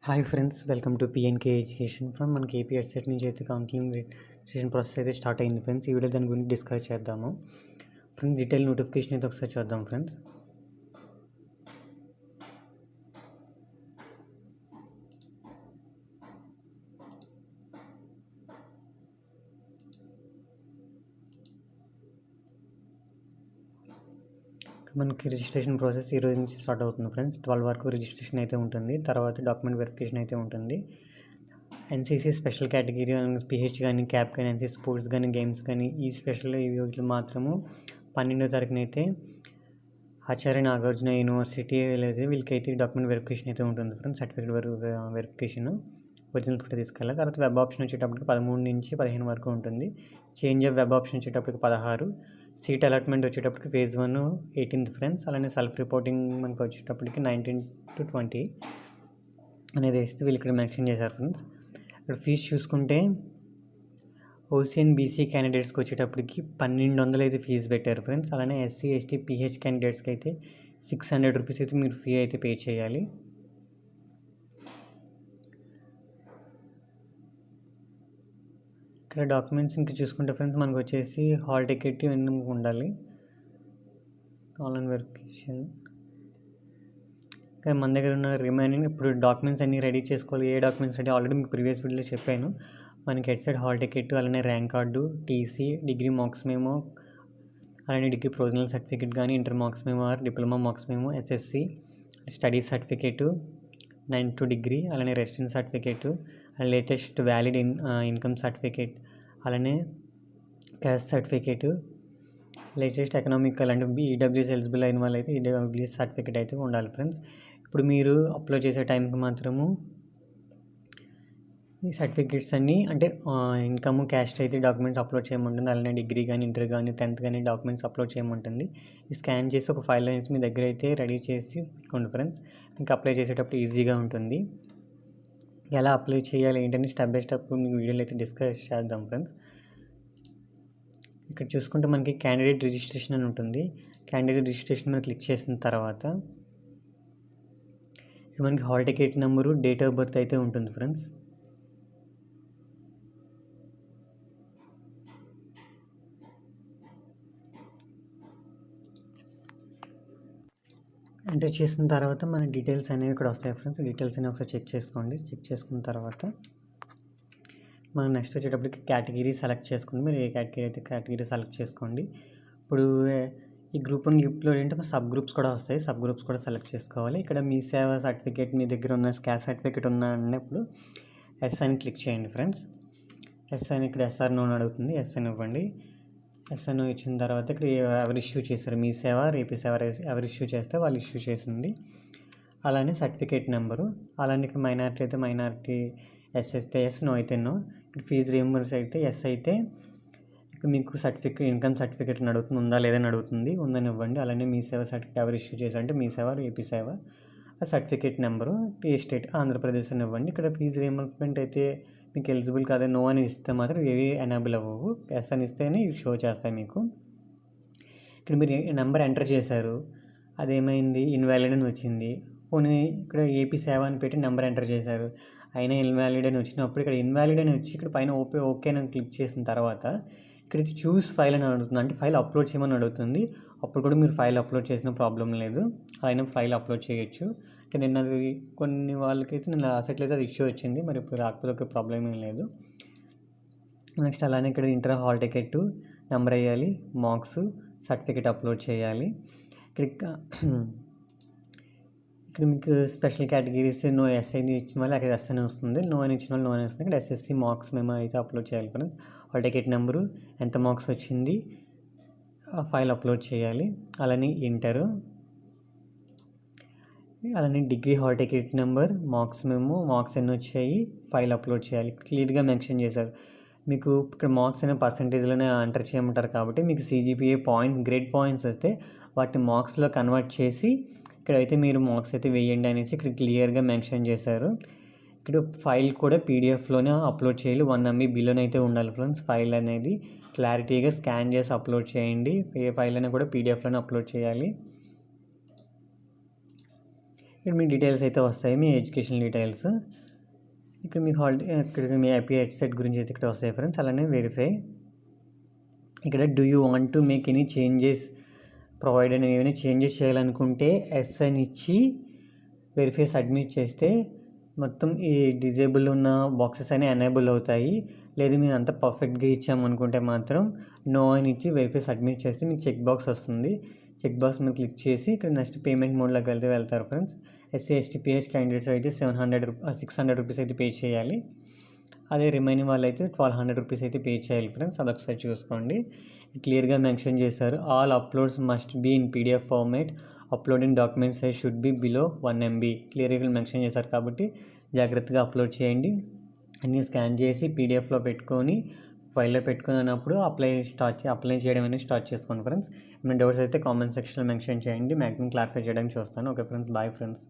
Hi friends, welcome to PNK education. From మనకి AP website నుంచి అయితే కౌన్సిలింగ్ రిజిస్ట్రేషన్ ప్రాసెస్ అయితే స్టార్ట్ అయింది ఫ్రెండ్స్. ఈ వీడియో దాని గురించి డిస్కస్ చేద్దాము ఫ్రెండ్స్. డీటెయిల్ నోటిఫికేషన్ అయితే ఒకసారి చూద్దాం ఫ్రెండ్స్. మనకి రిజిస్ట్రేషన్ ప్రాసెస్ ఈ రోజు నుంచి స్టార్ట్ అవుతుంది ఫ్రెండ్స్. 12 వరకు రిజిస్ట్రేషన్ అయితే ఉంటుంది. తర్వాత డాక్యుమెంట్ వెరిఫికేషన్ అయితే ఉంటుంది. ఎన్సీసీ స్పెషల్ కేటగిరీ, పిహెచ్ కానీ, క్యాప్ కానీ, ఎన్సీసీ స్పోర్ట్స్ కానీ, గేమ్స్ కానీ, ఈ స్పెషల్ వీటిలో మాత్రము 12వ తారీఖున అయితే ఆచార్య నాగార్జున యూనివర్సిటీ లేదా వీళ్ళకైతే డాక్యుమెంట్ వెరిఫికేషన్ అయితే ఉంటుంది ఫ్రెండ్స్. సర్టిఫికేట్ వెరిఫికేషన్ ఒరిజినల్స్ కూడా తీసుకెళ్ళాలి. తర్వాత వెబ్ ఆప్షన్ వచ్చేటప్పటికి 13 నుంచి 15 వరకు ఉంటుంది. చేంజ్ ఆఫ్ వెబ్ ఆప్షన్ వచ్చేటప్పటికి 16. సీట్ అలాట్మెంట్ వచ్చేటప్పటికి ఫేజ్ 1 18th ఫ్రెండ్స్. అలానే సెల్ఫ్ రిపోర్టింగ్ మనకు వచ్చేటప్పటికి 19 to 20 అనేది వేస్తే వీళ్ళు ఇక్కడ మెన్షన్ చేశారు ఫ్రెండ్స్. ఇక్కడ ఫీజు చూసుకుంటే ఓసీ అండ్ బీసీ క్యాండిడేట్స్కి వచ్చేటప్పటికి 1200 అయితే ఫీజు పెట్టారు ఫ్రెండ్స్. అలానే ఎస్సీ ఎస్టీ పిహెచ్ క్యాండిడేట్స్కి అయితే 600 రూపీస్ అయితే మీరు ఫీ అయితే పే చేయాలి. ఇక్కడ డాక్యుమెంట్స్ ఇంకా చూసుకుంటే ఫ్రెండ్స్ మనకు వచ్చేసి హాల్ టికెట్ ఇవన్నీ ఉండాలి. ఆన్లైన్ వెరిఫికేషన్ కానీ మన దగ్గర ఉన్న రిమైనింగ్ ఇప్పుడు డాక్యుమెంట్స్ అన్నీ రెడీ చేసుకోవాలి. ఏ డాక్యుమెంట్స్ రెడీ ఆల్రెడీ మీకు ప్రీవియస్ వీడియోలో చెప్పాను. మనకి హెడ్ సైడ్ హాల్ టికెట్, అలానే rank card, TC, degree marks memo, అలానే డిగ్రీ ప్రొవిజనల్ సర్టిఫికేట్ కానీ, inter marks memo or diploma marks memo, SSC study certificate 9 to degree, అలానే residence certificate, latest valid income certificate, అలానే caste certificate, latest economical అంటే EWS eligible అయిన వాళ్ళు అయితే EWS certificate అయితే ఉండాలి ఫ్రెండ్స్. ఇప్పుడు మీరు అప్లోడ్ చేసే టైంకి మాత్రము ఈ సర్టిఫికేట్స్ అన్నీ అంటే ఇన్కమ్, క్యాస్ట్ అయితే డాక్యుమెంట్స్ అప్లోడ్ చేయమంటుంది. అలానే డిగ్రీ కానీ, ఇంటర్ కానీ, 10th కానీ డాక్యుమెంట్స్ అప్లోడ్ చేయమంటుంది. ఈ స్కాన్ చేసి ఒక ఫైల్ అనేది మీ దగ్గర అయితే రెడీ చేసి పెట్టుకోండి ఫ్రెండ్స్. మీకు అప్లై చేసేటప్పుడు ఈజీగా ఉంటుంది. ఎలా అప్లై చేయాలి ఏంటని స్టెప్ బై స్టెప్ మీకు వీడియోలో అయితే డిస్కస్ చేద్దాం ఫ్రెండ్స్. ఇక్కడ చూసుకుంటే మనకి క్యాండిడేట్ రిజిస్ట్రేషన్ అని ఉంటుంది. క్యాండిడేట్ రిజిస్ట్రేషన్ మీద క్లిక్ చేసిన తర్వాత ఇక్కడ మనకి hall ticket number, date of birth అయితే ఉంటుంది ఫ్రెండ్స్. ఎంటర్ చేసిన తర్వాత మన డీటెయిల్స్ అనేవి ఇక్కడ వస్తాయి ఫ్రెండ్స్. డీటెయిల్స్ అనేవి ఒకసారి చెక్ చేసుకోండి. చెక్ చేసుకున్న తర్వాత మనం నెక్స్ట్ వచ్చేటప్పటికి కేటగిరీ సెలెక్ట్ చేసుకోండి. మీరు ఏ కేటగిరీ అయితే కేటగిరీ సెలెక్ట్ చేసుకోండి. ఇప్పుడు ఈ గ్రూప్ 1 గ్రూప్లో ఏంటంటే సబ్ గ్రూప్స్ కూడా వస్తాయి. సబ్ గ్రూప్స్ కూడా సెలెక్ట్ చేసుకోవాలి. ఇక్కడ మీ సేవ సర్టిఫికేట్ మీ దగ్గర ఉన్న క్యాస్ట్ సర్టిఫికేట్ ఉన్న అన్నప్పుడు ఎస్ అని క్లిక్ చేయండి ఫ్రెండ్స్. ఎస్ అని ఇక్కడ ఎస్ఆర్ నో అడుగుతుంది. ఎస్ అని ఇవ్వండి. ఎస్ఎన్ ఇచ్చిన తర్వాత ఇక్కడ ఎవరు ఇష్యూ చేశారు, మీ సేవ, రేపీ సేవ ఎవరు ఇష్యూ చేస్తే వాళ్ళు ఇష్యూ చేసింది. అలానే సర్టిఫికేట్ నెంబరు, అలానే ఇక్కడ మైనారిటీ అయితే మైనారిటీ, ఎస్ అయితే ఎస్, నో అయితే నో. ఇక్కడ ఫీజు రీయింబర్స్ అయితే ఎస్ అయితే ఇక్కడ మీకు సర్టిఫికేట్ ఇన్కమ్ సర్టిఫికేట్ అని అడుగుతుంది, ఉందా లేదని అడుగుతుంది. ఉందని ఇవ్వండి. అలానే మీ సేవ సర్టిఫికేట్ ఎవరు ఇష్యూ చేశారంటే మీ సేవ, ఏపీ సేవ. ఆ సర్టిఫికేట్ నెంబరు, ఏ స్టేట్ ఆంధ్రప్రదేశ్ అని ఇవ్వండి. ఇక్కడ ఫీజు రీయింబర్స్మెంట్ అయితే మీకు ఎలిజిబుల్ కాదు, నో అని ఇస్తే మాత్రం ఏవి ఎనేబుల్ అవ్వవు. ఎస్ అని ఇస్తేనే ఇవి షో చేస్తాయి మీకు. ఇక్కడ మీరు నెంబర్ ఎంటర్ చేశారు, అదేమైంది ఇన్వాలిడ్ అని వచ్చింది. పోనీ ఇక్కడ ఏపీ సేవ అని పెట్టి నెంబర్ ఎంటర్ చేశారు, అయినా ఇన్వాలిడ్ అని వచ్చినప్పుడు ఇక్కడ ఇన్వాలిడ్ అని వచ్చి ఇక్కడ పైన ఓకే అని క్లిక్ చేసిన తర్వాత ఇక్కడ చూస్ ఫైల్ అని అడుగుతుంది. అంటే ఫైల్ అప్లోడ్ చేయమని అడుగుతుంది. అప్పుడు కూడా మీరు ఫైల్ అప్లోడ్ చేసిన ప్రాబ్లం లేదు, అయినా ఫైల్ అప్లోడ్ చేయొచ్చు. అంటే నిన్న కొన్ని వాళ్ళకైతే నిన్న రాసేట్లయితే అది ఇష్యూ వచ్చింది, మరి ఇప్పుడు రాకపోతే ఒక ప్రాబ్లం ఏం లేదు. నెక్స్ట్ అలానే ఇక్కడ ఇంటర్ హాల్ టికెట్ నెంబర్ వేయాలి, మార్క్స్, సర్టిఫికేట్ అప్లోడ్ చేయాలి. ఇక్కడ మీకు స్పెషల్ కేటగిరీస్ నో ఎస్ అని ఇచ్చిన వాళ్ళు అక్కడ ఎస్ అని వస్తుంది, నో అని ఇచ్చిన వాళ్ళు నో అని వస్తుంది. ఇక్కడ ఎస్ఎస్సి మార్క్స్ మేము అయితే అప్లోడ్ చేయాలి ఫ్రెండ్స్. హాల్ టికెట్ నెంబరు, ఎంత మార్క్స్ వచ్చింది, ఫైల్ అప్లోడ్ చేయాలి. అలానే ఇంటరు, అలానే degree hall ticket number, marks మేము మార్క్స్ ఎన్ని వచ్చాయి, ఫైల్ అప్లోడ్ చేయాలి. క్లియర్గా మెన్షన్ చేశారు. మీకు ఇక్కడ మార్క్స్ అనే పర్సంటేజ్లోనే ఎంటర్ చేయమంటారు కాబట్టి మీకు సిజిపిఏ పాయింట్స్, గ్రేడ్ పాయింట్స్ వస్తే వాటిని మార్క్స్లో కన్వర్ట్ చేసి ఇక్కడైతే మీరు మార్క్స్ అయితే వేయండి అనేసి ఇక్కడ క్లియర్గా మెన్షన్ చేశారు. ఇక్కడ ఫైల్ కూడా పీడిఎఫ్లోనే అప్లోడ్ చేయాలి, 1 MB బిలోనైతే ఉండాలి ఫ్రెండ్స్. ఫైల్ అనేది క్లారిటీగా స్కాన్ చేసి అప్లోడ్ చేయండి. ఏ ఫైల్ అయినా కూడా పీడిఎఫ్లోనే అప్లోడ్ చేయాలి. ఇక్కడ మీ డీటెయిల్స్ అయితే వస్తాయి, మీ ఎడ్యుకేషన్ డీటెయిల్స్. ఇక్కడ మీ ఇక్కడ మీ ఐపీ హెడ్సెట్ గురించి అయితే ఇక్కడ వస్తాయి ఫ్రెండ్స్. అలానే వెరిఫై. ఇక్కడ do you want to make any changes provided అని ఏమైనా చేంజెస్ చేయాలనుకుంటే ఎస్ అని ఇచ్చి వెరిఫై సబ్మిట్ చేస్తే మొత్తం ఈ డిజేబుల్ ఉన్న బాక్సెస్ అనేవి ఎనేబుల్ అవుతాయి. లేదు మేము అంతా పర్ఫెక్ట్గా ఇచ్చామనుకుంటే మాత్రం నో అని ఇచ్చి వెరిఫై సబ్మిట్ చేస్తే మీకు చెక్ బాక్స్ వస్తుంది. చెక్ బాక్స్ మీద క్లిక్ చేసి ఇక్కడ నెక్స్ట్ పేమెంట్ మోడ్లోకి వెళ్తారు friends. SC ST pH candidates అయితే 600 రూపీస్ అయితే పే చేయాలి. అదే రిమైనింగ్ వాళ్ళు అయితే 1200 రూపీస్ అయితే పే చేయాలి ఫ్రెండ్స్. అదొకసారి చూసుకోండి. క్లియర్గా మెన్షన్ చేశారు, all uploads must be in PDF format, uploading document size should be below 1 MB. క్లియర్గా మెన్షన్ చేశారు కాబట్టి జాగ్రత్తగా అప్లోడ్ చేయండి. అన్నీ స్కాన్ చేసి పీడిఎఫ్లో పెట్టుకొని ఫైల్లో పెట్టుకుని అన్నప్పుడు అప్లై చేయడం అనేది స్టార్ట్ చేసుకోండి ఫ్రెండ్స్. ఏమైనా డౌట్స్ అయితే కామెంట్ సెక్షన్లో మెన్షన్ చేయండి, మ్యాక్సిమం క్లారిఫై చేయడానికి చూస్తాను. Okay friends, bye friends.